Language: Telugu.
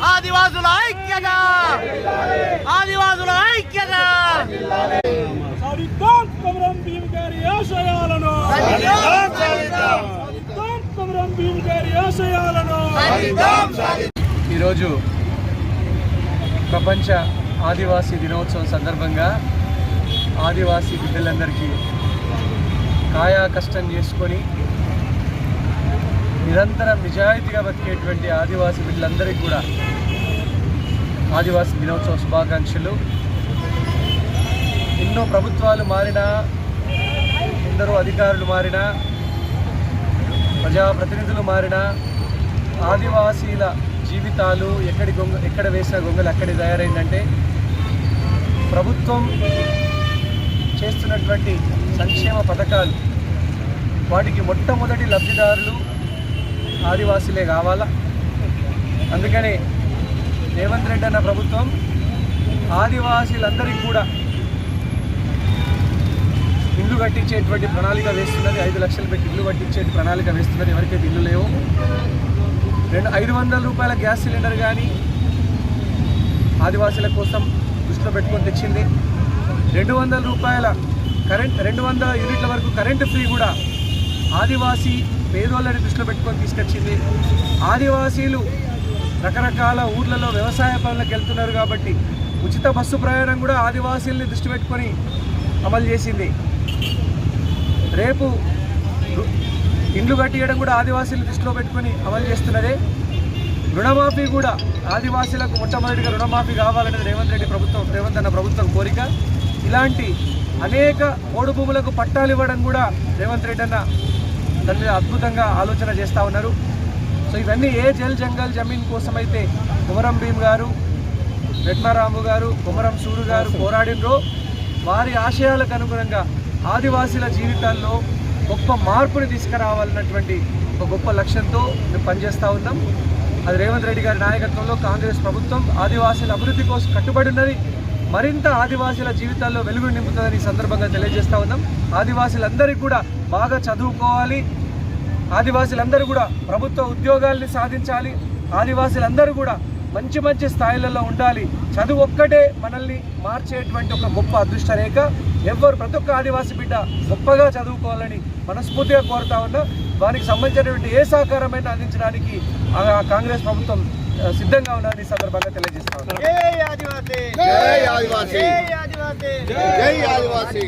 ఆదివాసుల ఐక్యత, ఆదివాసుల ఐక్యత. సాధిద్దాం కొమరం భీమ్ గారి ఆశయాలను, సాధిద్దాం కొమరం భీమ్ గారి ఆశయాలను. ఈరోజు ప్రపంచ ఆదివాసీ దినోత్సవం సందర్భంగా ఆదివాసీ బిడ్డలందరికీ కాయా కష్టం చేసుకొని నిరంతరం నిజాయితీగా బతికేటువంటి ఆదివాసీ బిడ్డలందరికీ కూడా ఆదివాసీ దినోత్సవ శుభాకాంక్షలు. ఎన్నో ప్రభుత్వాలు మారినా, ఎందరో అధికారులు మారినా, ప్రజాప్రతినిధులు మారినా, ఆదివాసీల జీవితాలు ఎక్కడ వేసిన గొంగలు అక్కడే తయారైందంటే ప్రభుత్వం చేస్తున్నటువంటి సంక్షేమ పథకాలు వాటికి మొట్టమొదటి లబ్ధిదారులు ఆదివాసీలే కావాలా. అందుకని రేవంత్ రెడ్డి అన్న ప్రభుత్వం ఆదివాసీలందరికీ కూడా ఇల్లు కట్టించేటువంటి ప్రణాళిక వేస్తున్నది. 5 లక్షలు పెట్టి ఇల్లు కట్టించే ప్రణాళిక వేస్తున్నది. ఎవరికైతే ఇల్లు లేవు 500 రూపాయల గ్యాస్ సిలిండర్ కానీ ఆదివాసీల కోసం దృష్టిలో పెట్టుకొని తెచ్చింది. 200 రూపాయల కరెంట్, 200 యూనిట్ల వరకు కరెంటు ఫ్రీ కూడా ఆదివాసీ పేదోళ్ళని దృష్టిలో పెట్టుకొని తీసుకొచ్చింది. ఆదివాసీలు రకరకాల ఊర్లలో వ్యవసాయ పనులకు వెళ్తున్నారు కాబట్టి ఉచిత బస్సు ప్రయాణం కూడా ఆదివాసీలని దృష్టి పెట్టుకొని అమలు చేసింది. రేపు ఇండ్లు కట్టియడం కూడా ఆదివాసీలు దృష్టిలో పెట్టుకొని అమలు చేస్తున్నదే. రుణమాఫీ కూడా ఆదివాసీలకు మొట్టమొదటిగా రుణమాఫీ కావాలనేది రేవంత్ అన్న ప్రభుత్వం కోరిక. ఇలాంటి అనేక పోడు భూములకు పట్టాలు ఇవ్వడం కూడా రేవంత్ రెడ్డి అన్న దాని మీద అద్భుతంగా ఆలోచన చేస్తూ ఉన్నారు. సో ఇవన్నీ ఏ జల్ జంగల్ జమీన్ కోసమైతే కొమరం భీమ్ గారు, రెడ్మరాంబు గారు, కొమరం సూరు గారు పోరాడినరో వారి ఆశయాలకు అనుగుణంగా ఆదివాసీల జీవితాల్లో గొప్ప మార్పుని తీసుకురావాలన్నటువంటి ఒక గొప్ప లక్ష్యంతో మేము పనిచేస్తూ ఉన్నాం. అది రేవంత్ రెడ్డి గారి నాయకత్వంలో కాంగ్రెస్ ప్రభుత్వం ఆదివాసీల అభివృద్ధి కోసం కట్టుబడి ఉన్నది. మరింత ఆదివాసీల జీవితాల్లో వెలుగులు నింపుతుందని ఈ సందర్భంగా తెలియజేస్తూ ఉన్నాం. ఆదివాసీలందరికీ కూడా బాగా చదువుకోవాలి, ఆదివాసీలందరూ కూడా ప్రభుత్వ ఉద్యోగాల్ని సాధించాలి, ఆదివాసీలందరూ కూడా మంచి మంచి స్థాయిలలో ఉండాలి. చదువు ఒక్కటే మనల్ని మార్చేటువంటి ఒక గొప్ప అదృష్ట రేఖ. ప్రతి ఒక్క ఆదివాసీ బిడ్డ గొప్పగా చదువుకోవాలని మనస్ఫూర్తిగా కోరుతా ఉన్నా. వారికి సంబంధించినటువంటి ఏ సహకారమైన అందించడానికి కాంగ్రెస్ ప్రభుత్వం సిద్ధంగా ఉన్నదని ఈ సందర్భంగా తెలియజేస్తా ఉన్నాను. జై ఆదివాసీ, జై ఆదివాసీ, జై ఆదివాసీ, జై ఆదివాసీ.